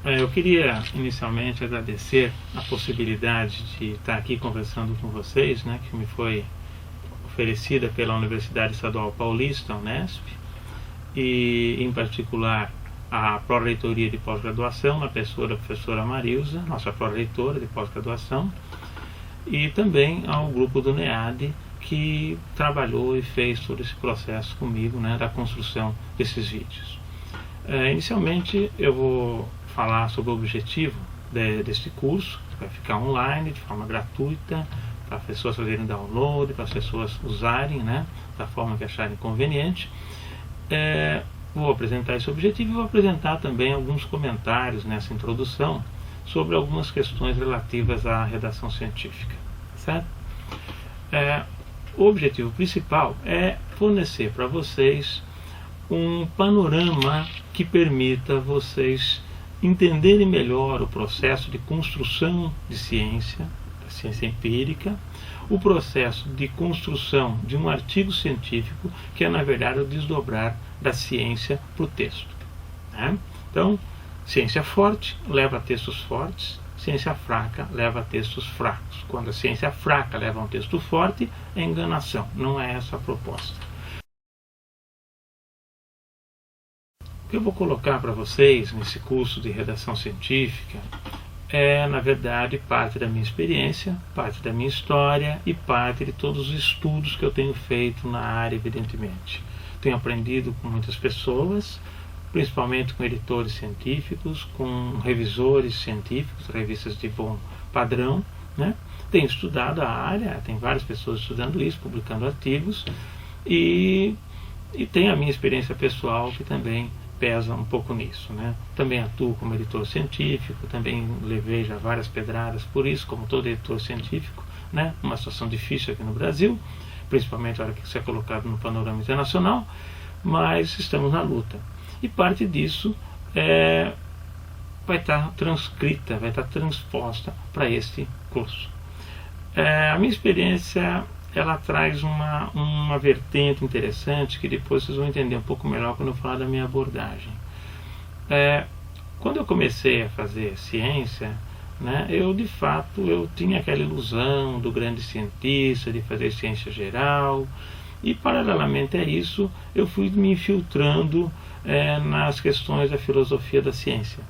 Eu queria inicialmente agradecer a possibilidade de estar aqui conversando com vocês, né, que me foi oferecida pela Universidade Estadual Paulista, Unesp, e em particular a Pró-Reitoria de Pós-Graduação, na pessoa da professora Marilza, nossa Pró-Reitora de Pós-Graduação, e também ao grupo do NEAD, que trabalhou e fez todo esse processo comigo, né, da construção desses vídeos. Inicialmente eu vou falar sobre o objetivo deste curso, que vai ficar online, de forma gratuita, para as pessoas fazerem download, para as pessoas usarem, né, da forma que acharem conveniente. Vou apresentar esse objetivo e vou apresentar também alguns comentários nessa introdução sobre algumas questões relativas à redação científica, certo? O objetivo principal é fornecer para vocês um panorama que permita vocês entenderem melhor o processo de construção de ciência, da ciência empírica, o processo de construção de um artigo científico, que é na verdade o desdobrar da ciência para o texto, né? Então, ciência forte leva a textos fortes, ciência fraca leva a textos fracos. Quando a ciência fraca leva a um texto forte, é enganação, não é essa a proposta. O que eu vou colocar para vocês nesse curso de redação científica é, na verdade, parte da minha experiência, parte da minha história e parte de todos os estudos que eu tenho feito na área, evidentemente. Tenho aprendido com muitas pessoas, principalmente com editores científicos, com revisores científicos, revistas de bom padrão, né? Tenho estudado a área, tem várias pessoas estudando isso, publicando artigos, e tem a minha experiência pessoal que também pesa um pouco nisso, né? Também atuo como editor científico, também levei já várias pedradas por isso, como todo editor científico, né? Uma situação difícil aqui no Brasil, principalmente a hora que isso é colocado no panorama internacional, mas estamos na luta. E parte disso vai estar transcrita, vai estar transposta para este curso. A minha experiência, ela traz uma vertente interessante que depois vocês vão entender um pouco melhor quando eu falar da minha abordagem. Quando eu comecei a fazer ciência, né, de fato eu tinha aquela ilusão do grande cientista, de fazer ciência geral, e paralelamente a isso eu fui me infiltrando nas questões da filosofia da ciência,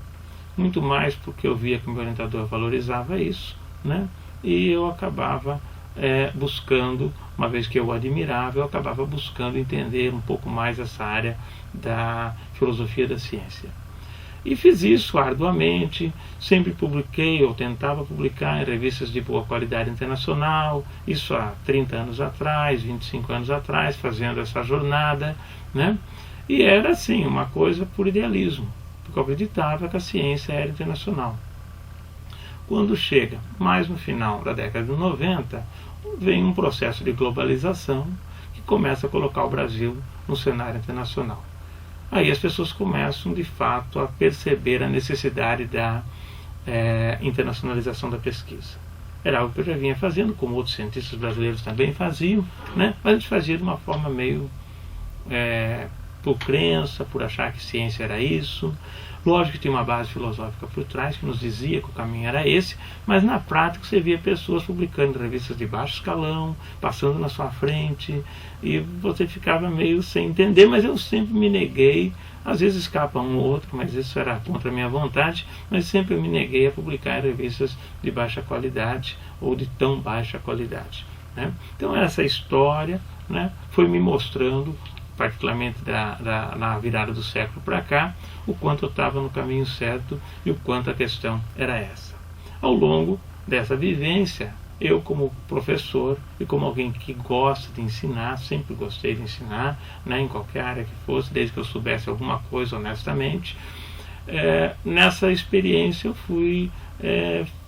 muito mais porque eu via que o meu orientador valorizava isso, né, e eu acabava buscando, uma vez que eu o admirava, eu acabava buscando entender um pouco mais essa área da filosofia da ciência. E fiz isso arduamente, sempre publiquei ou tentava publicar em revistas de boa qualidade internacional, isso há 30 anos atrás, 25 anos atrás, fazendo essa jornada, né? E era assim, uma coisa por idealismo, porque eu acreditava que a ciência era internacional. Quando chega mais no final da década de 90, vem um processo de globalização que começa a colocar o Brasil no cenário internacional. Aí as pessoas começam de fato a perceber a necessidade da internacionalização da pesquisa. Era algo que eu já vinha fazendo, como outros cientistas brasileiros também faziam, né? Mas a gente fazia de uma forma meio por crença, por achar que ciência era isso. Lógico que tinha uma base filosófica por trás que nos dizia que o caminho era esse, mas na prática você via pessoas publicando em revistas de baixo escalão, passando na sua frente, e você ficava meio sem entender, mas eu sempre me neguei, às vezes escapa um ou outro, mas isso era contra a minha vontade, mas sempre eu me neguei a publicar em revistas de baixa qualidade ou de tão baixa qualidade, né? Então essa história, né, foi me mostrando, particularmente na virada do século para cá, o quanto eu estava no caminho certo e o quanto a questão era essa. Ao longo dessa vivência, eu como professor e como alguém que gosta de ensinar, sempre gostei de ensinar, né, em qualquer área que fosse, desde que eu soubesse alguma coisa honestamente, nessa experiência eu fui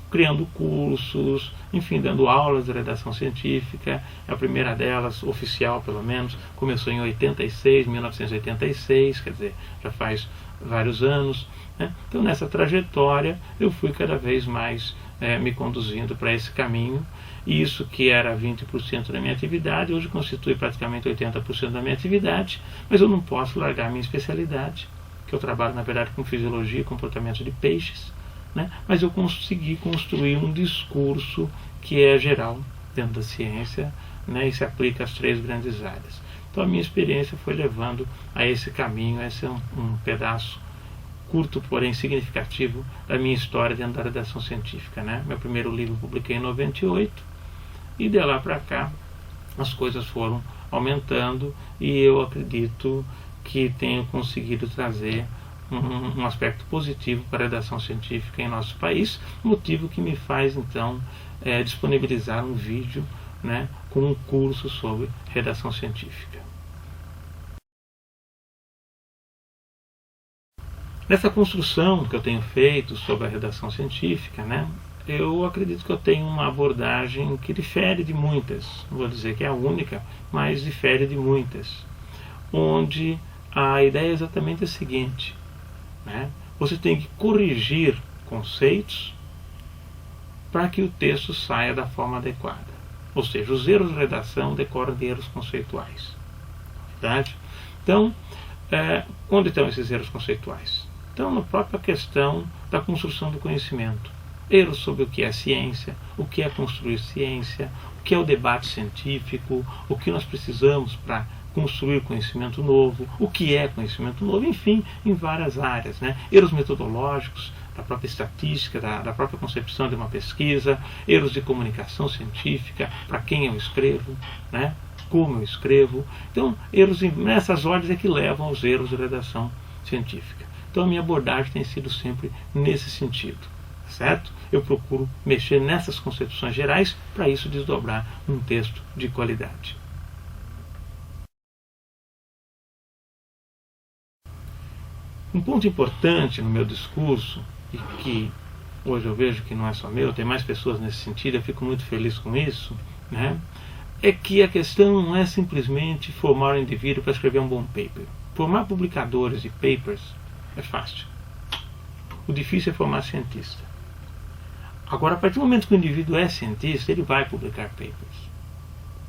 criando cursos, enfim, dando aulas de redação científica. A primeira delas, oficial pelo menos, começou em 1986, quer dizer, já faz vários anos, né? Então nessa trajetória eu fui cada vez mais me conduzindo para esse caminho, e isso que era 20% da minha atividade, hoje constitui praticamente 80% da minha atividade, mas eu não posso largar a minha especialidade, que eu trabalho, na verdade, com fisiologia e comportamento de peixes, né? Mas eu consegui construir um discurso que é geral dentro da ciência, né? E se aplica às 3 grandes áreas. Então a minha experiência foi levando a esse caminho. Esse é um pedaço curto, porém significativo, da minha história dentro da redação científica, né? Meu primeiro livro eu publiquei em 98 e de lá para cá as coisas foram aumentando e eu acredito que tenho conseguido trazer um aspecto positivo para a redação científica em nosso país, motivo que me faz então disponibilizar um vídeo, né, com um curso sobre redação científica. Nessa construção que eu tenho feito sobre a redação científica, né, eu acredito que eu tenho uma abordagem que difere de muitas, não vou dizer que é a única, mas difere de muitas, onde a ideia é exatamente a seguinte, né, você tem que corrigir conceitos para que o texto saia da forma adequada. Ou seja, os erros de redação decorrem de erros conceituais. Verdade? Então, onde estão esses erros conceituais? Então, na própria questão da construção do conhecimento. Erros sobre o que é ciência, o que é construir ciência, o que é o debate científico, o que nós precisamos para construir conhecimento novo, o que é conhecimento novo, enfim, em várias áreas, né? Erros metodológicos, da própria estatística, da própria concepção de uma pesquisa, erros de comunicação científica, para quem eu escrevo, né? Como eu escrevo. Então, erros nessas ordens é que levam aos erros de redação científica. Então, a minha abordagem tem sido sempre nesse sentido, certo? Eu procuro mexer nessas concepções gerais para isso desdobrar um texto de qualidade. Um ponto importante no meu discurso, e que hoje eu vejo que não é só meu, tem mais pessoas nesse sentido, eu fico muito feliz com isso, né? É que a questão não é simplesmente formar o indivíduo para escrever um bom paper. Formar publicadores de papers é fácil. O difícil é formar cientista. Agora, a partir do momento que o indivíduo é cientista, ele vai publicar papers.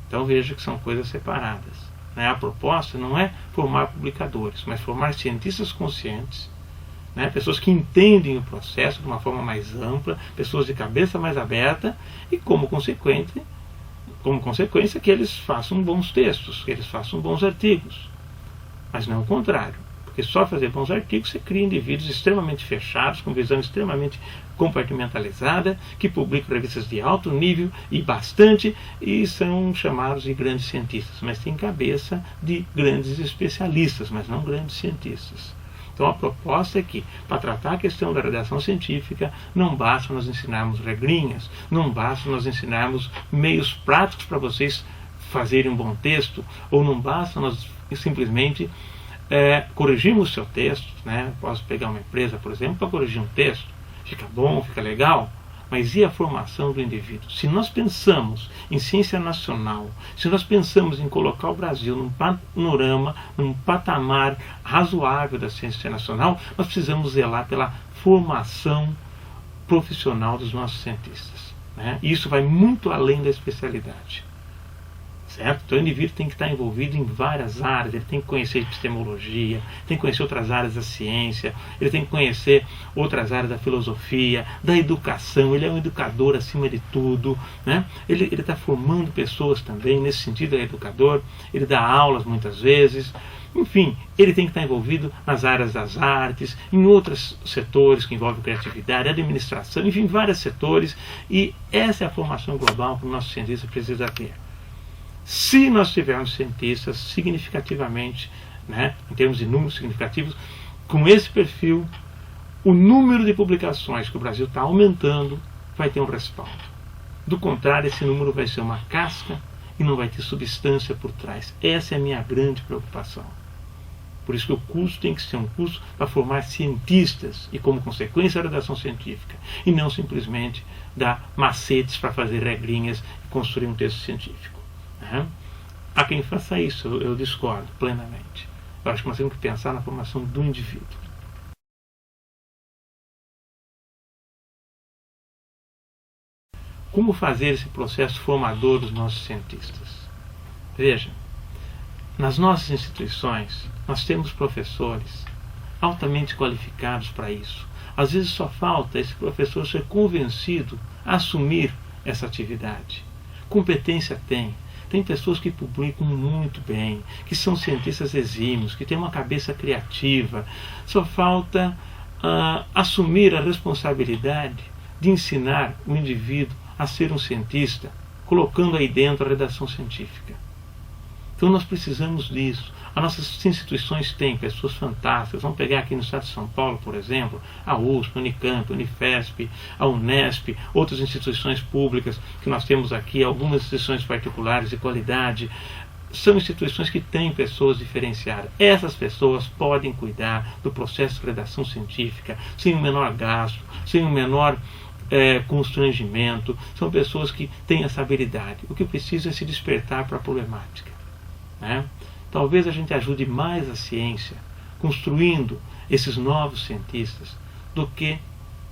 Então veja que são coisas separadas. A proposta não é formar publicadores, mas formar cientistas conscientes, né? Pessoas que entendem o processo de uma forma mais ampla, pessoas de cabeça mais aberta e, como consequência, que eles façam bons textos, que eles façam bons artigos. Mas não o contrário, porque só fazer bons artigos você cria indivíduos extremamente fechados, com visão extremamente compartimentalizada, que publicam revistas de alto nível e são chamados de grandes cientistas, mas têm cabeça de grandes especialistas, mas não grandes cientistas. Então a proposta é que, para tratar a questão da redação científica, não basta nós ensinarmos regrinhas, não basta nós ensinarmos meios práticos para vocês fazerem um bom texto, ou não basta nós simplesmente corrigirmos o seu texto, né? Posso pegar uma empresa, por exemplo, para corrigir um texto, fica bom, fica legal, mas e a formação do indivíduo? Se nós pensamos em ciência nacional, se nós pensamos em colocar o Brasil num panorama, num patamar razoável da ciência nacional, nós precisamos zelar pela formação profissional dos nossos cientistas, né? E isso vai muito além da especialidade. Certo? Então o indivíduo tem que estar envolvido em várias áreas, ele tem que conhecer epistemologia, tem que conhecer outras áreas da ciência, ele tem que conhecer outras áreas da filosofia, da educação, ele é um educador acima de tudo, né? Ele está formando pessoas também, nesse sentido é educador, ele dá aulas muitas vezes, enfim, ele tem que estar envolvido nas áreas das artes, em outros setores que envolvem criatividade, administração, enfim, vários setores, e essa é a formação global que o nosso cientista precisa ter. Se nós tivermos cientistas significativamente, né, em termos de números significativos, com esse perfil, o número de publicações que o Brasil está aumentando vai ter um respaldo. Do contrário, esse número vai ser uma casca e não vai ter substância por trás. Essa é a minha grande preocupação. Por isso que o curso tem que ser um curso para formar cientistas e, como consequência, a redação científica, e não simplesmente dar macetes para fazer regrinhas e construir um texto científico. Há quem faça isso, eu discordo plenamente. Eu acho que nós temos que pensar na formação do indivíduo. Como fazer esse processo formador dos nossos cientistas? Veja, nas nossas instituições, nós temos professores altamente qualificados para isso. Às vezes só falta esse professor ser convencido a assumir essa atividade. Competência tem. Tem pessoas que publicam muito bem, que são cientistas exímios, que têm uma cabeça criativa. Só falta assumir a responsabilidade de ensinar o indivíduo a ser um cientista, colocando aí dentro a redação científica. Então nós precisamos disso. As nossas instituições têm pessoas fantásticas. Vamos pegar aqui no estado de São Paulo, por exemplo, a USP, a Unicamp, a Unifesp, a Unesp, outras instituições públicas que nós temos aqui, algumas instituições particulares de qualidade. São instituições que têm pessoas diferenciadas. Essas pessoas podem cuidar do processo de redação científica sem o menor gasto, sem o menor constrangimento. São pessoas que têm essa habilidade. O que precisa é se despertar para a problemática. Né? Talvez a gente ajude mais a ciência construindo esses novos cientistas do que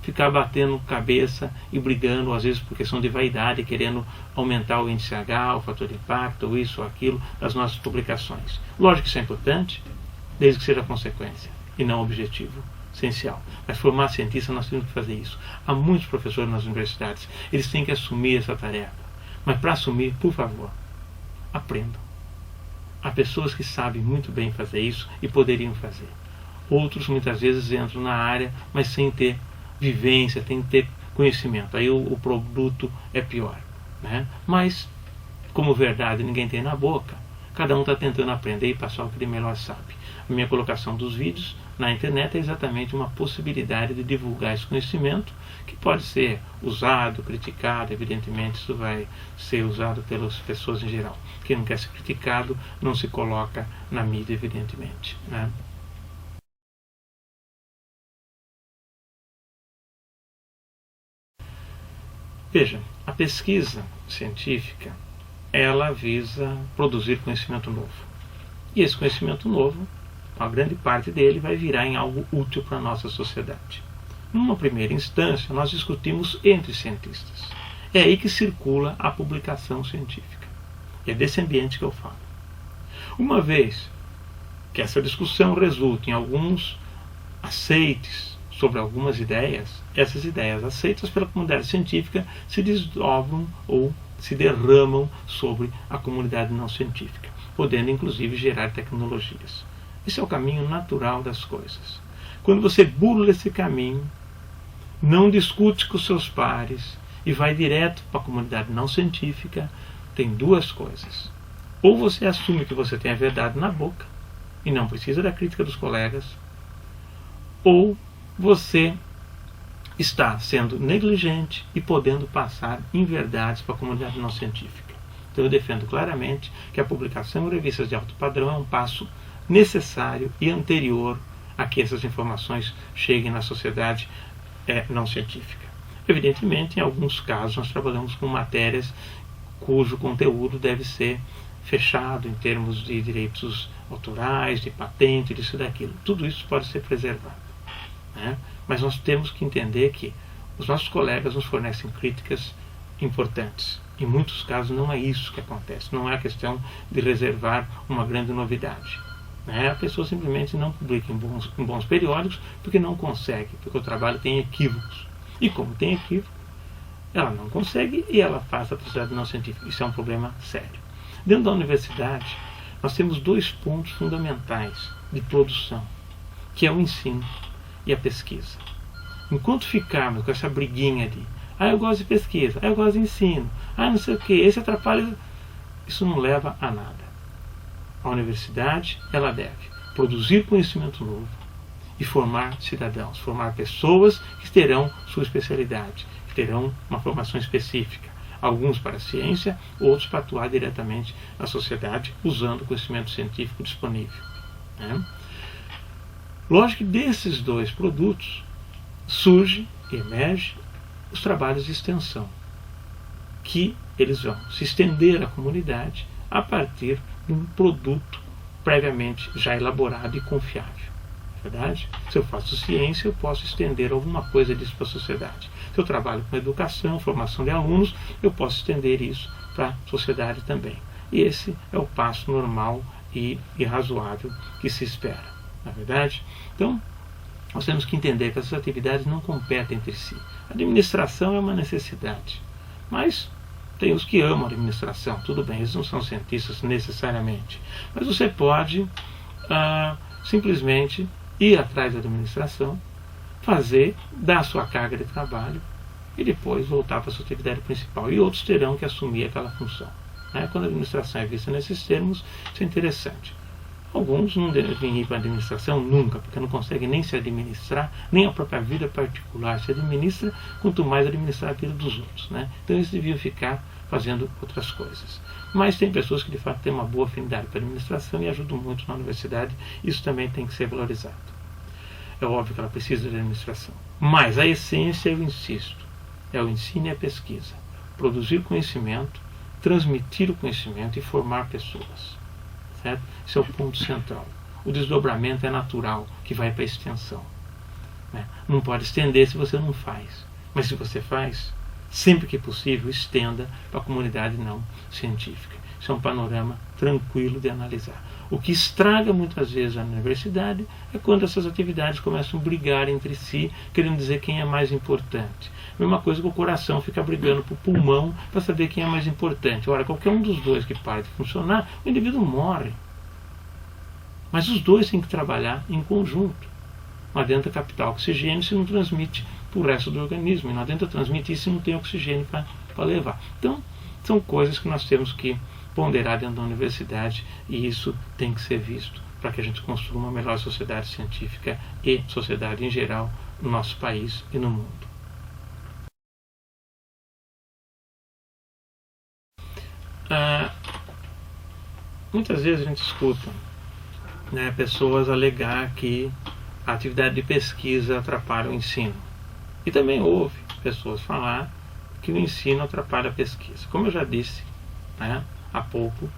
ficar batendo cabeça e brigando, às vezes por questão de vaidade, querendo aumentar o índice H, o fator de impacto, ou isso ou aquilo, das nossas publicações. Lógico que isso é importante, desde que seja consequência e não objetivo essencial. Mas formar cientistas nós temos que fazer isso. Há muitos professores nas universidades, eles têm que assumir essa tarefa. Mas para assumir, por favor, aprendam. Há pessoas que sabem muito bem fazer isso e poderiam fazer. Outros muitas vezes entram na área, mas sem ter vivência, sem ter conhecimento. Aí o produto é pior. Né? Mas, como verdade ninguém tem na boca, cada um está tentando aprender e passar o que ele melhor sabe. A minha colocação dos vídeos na internet é exatamente uma possibilidade de divulgar esse conhecimento que pode ser usado, criticado. Evidentemente isso vai ser usado pelas pessoas em geral. Quem não quer ser criticado não se coloca na mídia, evidentemente. Né? Veja, a pesquisa científica ela visa produzir conhecimento novo. E esse conhecimento novo, uma grande parte dele vai virar em algo útil para a nossa sociedade. Numa primeira instância, nós discutimos entre cientistas. É aí que circula a publicação científica. E é desse ambiente que eu falo. Uma vez que essa discussão resulta em alguns aceites sobre algumas ideias, essas ideias aceitas pela comunidade científica se desdobram ou se derramam sobre a comunidade não científica, podendo inclusive gerar tecnologias. Esse é o caminho natural das coisas. Quando você burla esse caminho, não discute com seus pares e vai direto para a comunidade não científica, tem duas coisas. Ou você assume que você tem a verdade na boca e não precisa da crítica dos colegas, ou você está sendo negligente e podendo passar inverdades para a comunidade não científica. Então eu defendo claramente que a publicação em revistas de alto padrão é um passo necessário e anterior a que essas informações cheguem na sociedade não científica. Evidentemente, em alguns casos, nós trabalhamos com matérias cujo conteúdo deve ser fechado em termos de direitos autorais, de patente, disso e daquilo. Tudo isso pode ser preservado. Né? Mas nós temos que entender que os nossos colegas nos fornecem críticas importantes. Em muitos casos não é isso que acontece. Não é a questão de reservar uma grande novidade. A pessoa simplesmente não publica em bons periódicos porque não consegue, porque o trabalho tem equívocos. E como tem equívoco, ela não consegue e ela faz a pesquisa não científica. Isso é um problema sério. Dentro da universidade, nós temos dois pontos fundamentais de produção, que é o ensino e a pesquisa. Enquanto ficarmos com essa briguinha de eu gosto de pesquisa, eu gosto de ensino, não sei o que, esse atrapalha, isso não leva a nada. A universidade, ela deve produzir conhecimento novo e formar cidadãos, formar pessoas que terão sua especialidade, que terão uma formação específica, alguns para a ciência, outros para atuar diretamente na sociedade, usando o conhecimento científico disponível. Né? Lógico que desses dois produtos surge e emerge os trabalhos de extensão, que eles vão se estender à comunidade a partir de um produto previamente já elaborado e confiável. Verdade? Se eu faço ciência, eu posso estender alguma coisa disso para a sociedade. Se eu trabalho com educação, formação de alunos, eu posso estender isso para a sociedade também. E esse é o passo normal e razoável que se espera. Na verdade? Então, nós temos que entender que essas atividades não competem entre si. A administração é uma necessidade, mas tem os que amam a administração, tudo bem, eles não são cientistas necessariamente, mas você pode simplesmente ir atrás da administração, fazer, dar a sua carga de trabalho e depois voltar para a sua atividade principal. E outros terão que assumir aquela função. Quando a administração é vista nesses termos, isso é interessante. Alguns não devem ir para a administração nunca, porque não conseguem nem se administrar, nem a própria vida particular se administra, quanto mais administrar a vida dos outros. Então eles deviam ficar fazendo outras coisas. Mas tem pessoas que de fato têm uma boa afinidade para a administração e ajudam muito na universidade. Isso também tem que ser valorizado. É óbvio que ela precisa de administração. Mas a essência, eu insisto, é o ensino e a pesquisa. Produzir conhecimento, transmitir o conhecimento e formar pessoas. Certo? Esse é o ponto central. O desdobramento é natural, que vai para a extensão. Não pode estender se você não faz. Mas se você faz, sempre que possível, estenda para a comunidade não científica. Isso é um panorama tranquilo de analisar. O que estraga muitas vezes a universidade é quando essas atividades começam a brigar entre si, querendo dizer quem é mais importante. A mesma coisa que o coração fica brigando para o pulmão para saber quem é mais importante. Ora, qualquer um dos dois que para de funcionar, o indivíduo morre. Mas os dois têm que trabalhar em conjunto. Não adianta captar oxigênio se não transmite para o resto do organismo. E não adianta transmitir se não tem oxigênio para levar. Então, são coisas que nós temos que ponderar dentro da universidade e isso tem que ser visto para que a gente construa uma melhor sociedade científica e sociedade em geral no nosso país e no mundo. Muitas vezes a gente escuta pessoas alegar que a atividade de pesquisa atrapalha o ensino. E também houve pessoas falar que o ensino atrapalha a pesquisa. Como eu já disse há pouco,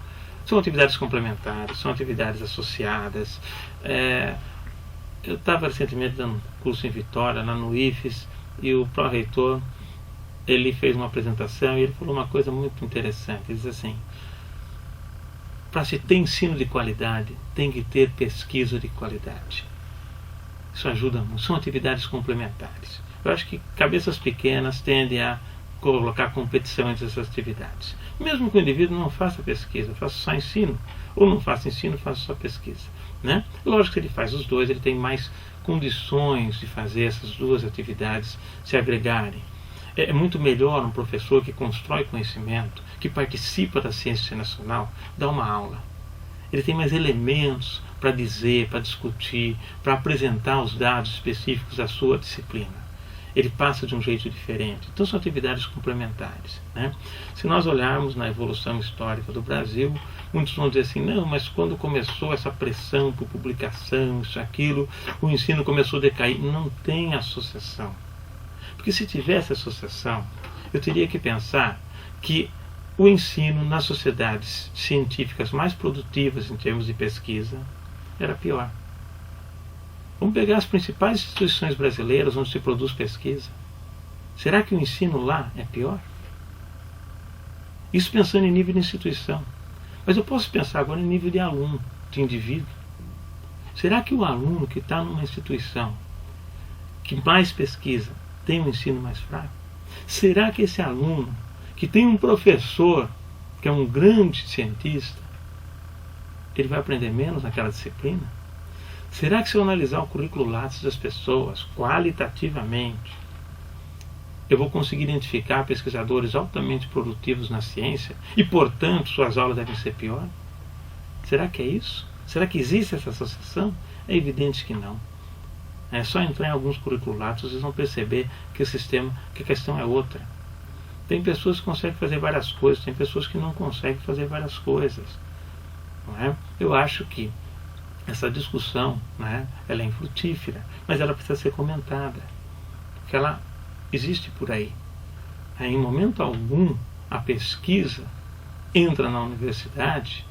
são atividades complementares, são atividades associadas. Eu estava recentemente dando um curso em Vitória, lá no IFES, e o pró-reitor ele fez uma apresentação e ele falou uma coisa muito interessante. Ele diz assim: para se ter ensino de qualidade, tem que ter pesquisa de qualidade. Isso ajuda muito, são atividades complementares. Eu acho que cabeças pequenas tendem a colocar competição entre essas atividades. Mesmo que o indivíduo não faça pesquisa, faça só ensino, ou não faça ensino, faça só pesquisa. Lógico que ele faz os dois, ele tem mais condições de fazer essas duas atividades se agregarem. É muito melhor um professor que constrói conhecimento, que participa da ciência nacional, dar uma aula. Ele tem mais elementos para dizer, para discutir, para apresentar os dados específicos da sua disciplina. Ele passa de um jeito diferente. Então são atividades complementares. Se nós olharmos na evolução histórica do Brasil, muitos vão dizer assim: não, mas quando começou essa pressão por publicação, isso, aquilo, o ensino começou a decair. Não tem associação. Porque se tivesse associação, eu teria que pensar que o ensino nas sociedades científicas mais produtivas em termos de pesquisa era pior. Vamos pegar as principais instituições brasileiras onde se produz pesquisa. Será que o ensino lá é pior? Isso pensando em nível de instituição. Mas eu posso pensar agora em nível de aluno, de indivíduo. Será que o aluno que está numa instituição que mais pesquisa tem um ensino mais fraco? Será que esse aluno que tem um professor que é um grande cientista, ele vai aprender menos naquela disciplina? Será que se eu analisar o currículo Lattes das pessoas qualitativamente, eu vou conseguir identificar pesquisadores altamente produtivos na ciência e, portanto, suas aulas devem ser pior? Será que é isso? Será que existe essa associação? É evidente que não. É só entrar em alguns currículos Lattes, vocês vão perceber que que a questão é outra. Tem pessoas que conseguem fazer várias coisas, tem pessoas que não conseguem fazer várias coisas. Não é? Eu acho que essa discussão, ela é infrutífera, mas ela precisa ser comentada, porque ela existe por aí. Em momento algum, a pesquisa entra na universidade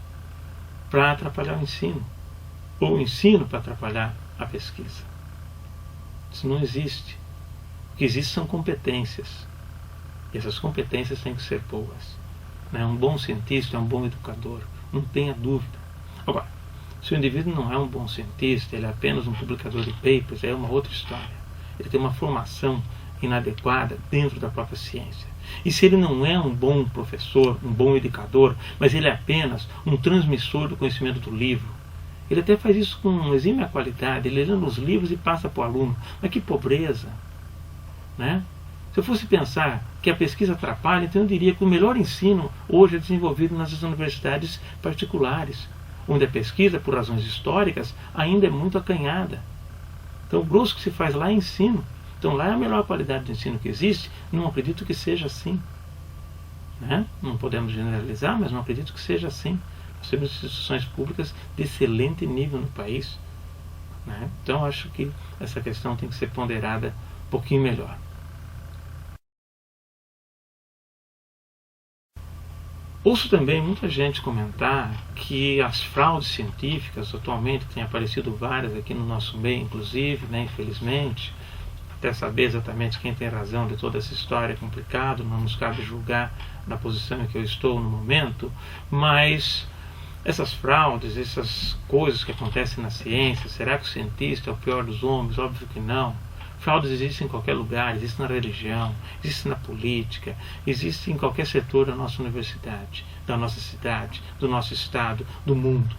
para atrapalhar o ensino, ou o ensino para atrapalhar a pesquisa. Isso não existe. O que existe são competências. E essas competências têm que ser boas. Um bom cientista é um bom educador, não tenha dúvida. Agora, Se o indivíduo não é um bom cientista, ele é apenas um publicador de papers, é uma outra história. Ele tem uma formação inadequada dentro da própria ciência. E se ele não é um bom professor, um bom educador, mas ele é apenas um transmissor do conhecimento do livro, ele até faz isso com exímia qualidade, ele lê nos livros e passa para o aluno. Mas que pobreza! Né? Se eu fosse pensar que a pesquisa atrapalha, então eu diria que o melhor ensino hoje é desenvolvido nas universidades particulares, onde a pesquisa, por razões históricas, ainda é muito acanhada. Então o grosso que se faz lá é ensino. Então lá é a melhor qualidade de ensino que existe. Não acredito que seja assim. Né? Não podemos generalizar, mas não acredito que seja assim. Nós temos instituições públicas de excelente nível no país. Né? Então acho que essa questão tem que ser ponderada um pouquinho melhor. Ouço também muita gente comentar que as fraudes científicas, atualmente tem aparecido várias aqui no nosso meio, inclusive, né, infelizmente, até saber exatamente quem tem razão de toda essa história é complicado, não nos cabe julgar na posição em que eu estou no momento, mas essas fraudes, essas coisas que acontecem na ciência, será que o cientista é o pior dos homens? Óbvio que não. Fraudes existem em qualquer lugar, existem na religião, existem na política, existem em qualquer setor da nossa universidade, da nossa cidade, do nosso estado, do mundo.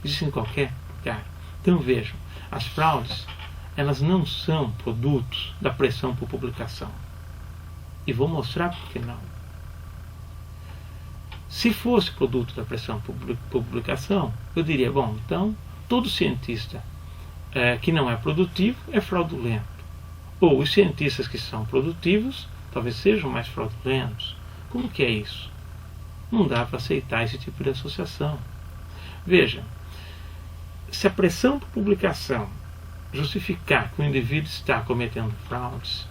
Existem em qualquer lugar. Então vejam, as fraudes, elas não são produtos da pressão por publicação. E vou mostrar por que não. Se fosse produto da pressão por publicação, eu diria, bom, então todo cientista que não é produtivo é fraudulento. Ou os cientistas que são produtivos talvez sejam mais fraudulentos. Como que é isso? Não dá para aceitar esse tipo de associação. Veja, se a pressão por publicação justificar que o indivíduo está cometendo fraudes,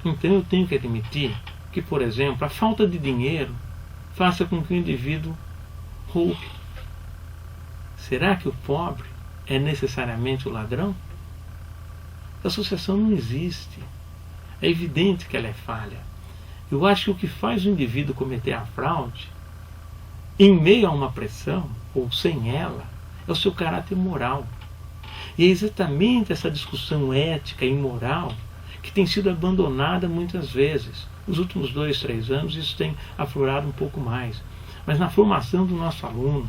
então eu tenho que admitir que, por exemplo, a falta de dinheiro faça com que o indivíduo roube. Será que o pobre é necessariamente o ladrão? A associação não existe. É evidente que ela é falha. Eu acho que o que faz o indivíduo cometer a fraude, em meio a uma pressão, ou sem ela, é o seu caráter moral. E é exatamente essa discussão ética e moral que tem sido abandonada muitas vezes. Nos últimos 2, 3 anos isso tem aflorado um pouco mais. Mas na formação do nosso aluno,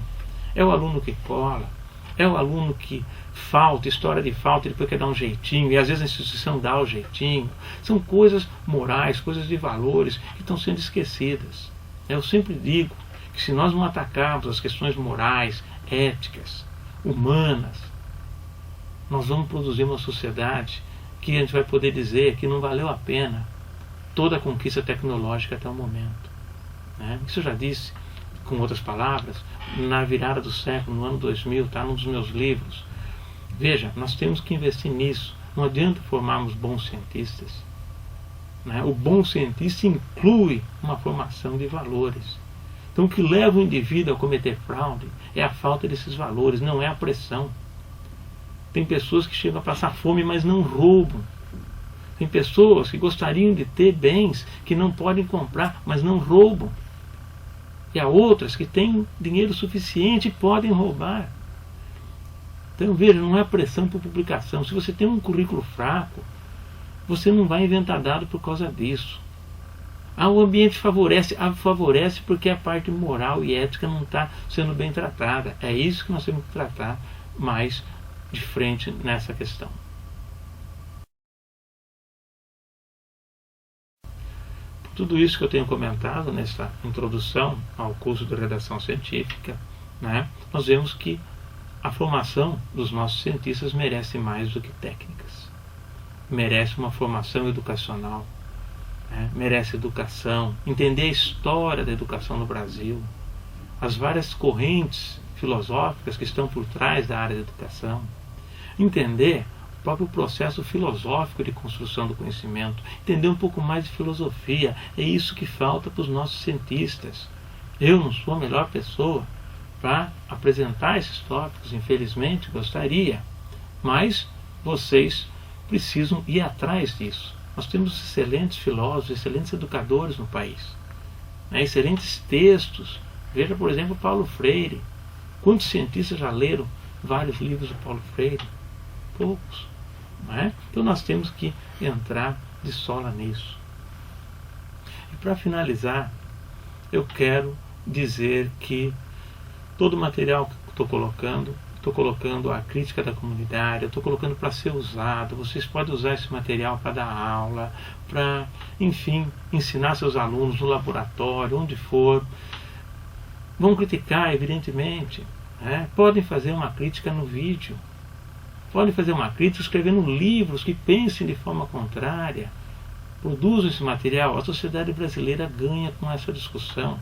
é o aluno que cola, é o aluno que falta, história de falta, ele quer dar um jeitinho, e às vezes a instituição dá o jeitinho. São coisas morais, coisas de valores que estão sendo esquecidas. Eu sempre digo que se nós não atacarmos as questões morais, éticas, humanas, nós vamos produzir uma sociedade que a gente vai poder dizer que não valeu a pena toda a conquista tecnológica até o momento. Né? Isso eu já disse, com outras palavras, na virada do século, no ano 2000, está num dos meus livros. Veja, nós temos que investir nisso. Não adianta formarmos bons cientistas. Né? O bom cientista inclui uma formação de valores. Então o que leva o indivíduo a cometer fraude é a falta desses valores, não é a pressão. Tem pessoas que chegam a passar fome, mas não roubam. Tem pessoas que gostariam de ter bens que não podem comprar, mas não roubam. E há outras que têm dinheiro suficiente e podem roubar. Então veja, não é pressão por publicação. Se você tem um currículo fraco, você não vai inventar dado por causa disso. O ambiente favorece porque a parte moral e ética não está sendo bem tratada. É isso que nós temos que tratar mais de frente nessa questão. Tudo isso que eu tenho comentado nessa introdução ao curso de redação científica, né, nós vemos que a formação dos nossos cientistas merece mais do que técnicas. Merece uma formação educacional, né, merece educação, entender a história da educação no Brasil, as várias correntes filosóficas que estão por trás da área da educação, entender o próprio processo filosófico de construção do conhecimento, entender um pouco mais de filosofia. É isso que falta para os nossos cientistas. Eu não sou a melhor pessoa para apresentar esses tópicos, infelizmente, gostaria, mas vocês precisam ir atrás disso. Nós temos excelentes filósofos, excelentes educadores no país, né? Excelentes textos. Veja, por exemplo, Paulo Freire. Quantos cientistas já leram vários livros do Paulo Freire? Poucos. Não é? Então nós temos que entrar de sola nisso. E para finalizar, eu quero dizer que todo o material que estou colocando a crítica da comunidade, eu estou colocando para ser usado. Vocês podem usar esse material para dar aula, para, enfim, ensinar seus alunos no laboratório, onde for. Vão criticar, evidentemente. Né? Podem fazer uma crítica no vídeo. Podem fazer uma crítica escrevendo livros que pensem de forma contrária. Produzam esse material. A sociedade brasileira ganha com essa discussão.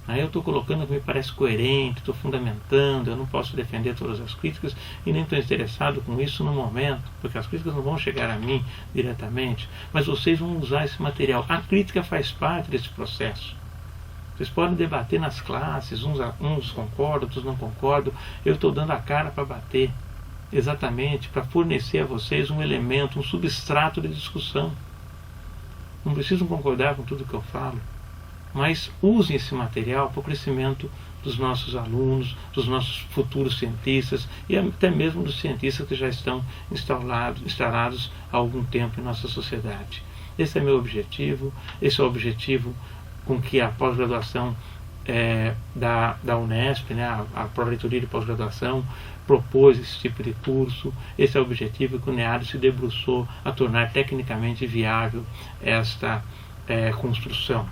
Aí eu estou colocando o que me parece coerente, estou fundamentando, eu não posso defender todas as críticas e nem estou interessado com isso no momento, porque as críticas não vão chegar a mim diretamente, mas vocês vão usar esse material. A crítica faz parte desse processo. Vocês podem debater nas classes, uns concordam, outros não concordam. Eu estou dando a cara para bater, exatamente para fornecer a vocês um elemento, um substrato de discussão. Não precisam concordar com tudo que eu falo, mas usem esse material para o crescimento dos nossos alunos, dos nossos futuros cientistas e até mesmo dos cientistas que já estão instalados há algum tempo em nossa sociedade. Esse é meu objetivo, esse é o objetivo com que a pós-graduação da Unesp, né, a Pró-Reitoria de Pós-Graduação, propôs esse tipo de curso. Esse é o objetivo que o NEAD se debruçou a tornar tecnicamente viável esta construção.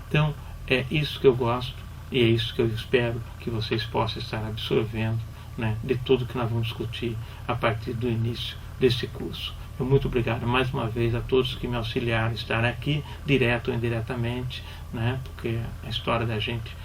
Então, é isso que eu gosto e é isso que eu espero que vocês possam estar absorvendo, né, de tudo que nós vamos discutir a partir do início deste curso. Eu muito obrigado mais uma vez a todos que me auxiliaram a estar aqui, direto ou indiretamente, né, porque a história da gente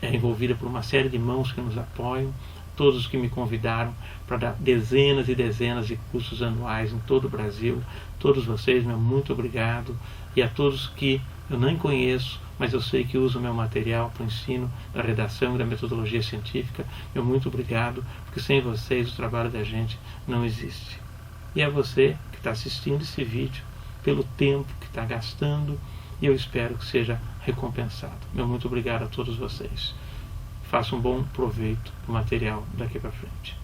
é envolvida por uma série de mãos que nos apoiam, todos que me convidaram para dar dezenas e dezenas de cursos anuais em todo o Brasil. Todos vocês, meu muito obrigado. E a todos que eu nem conheço, mas eu sei que usam meu material para o ensino da redação e da metodologia científica, meu muito obrigado, porque sem vocês o trabalho da gente não existe. E é você que está assistindo esse vídeo, pelo tempo que está gastando, e eu espero que seja recompensado. Meu muito obrigado a todos vocês. Faça um bom proveito do material daqui para frente.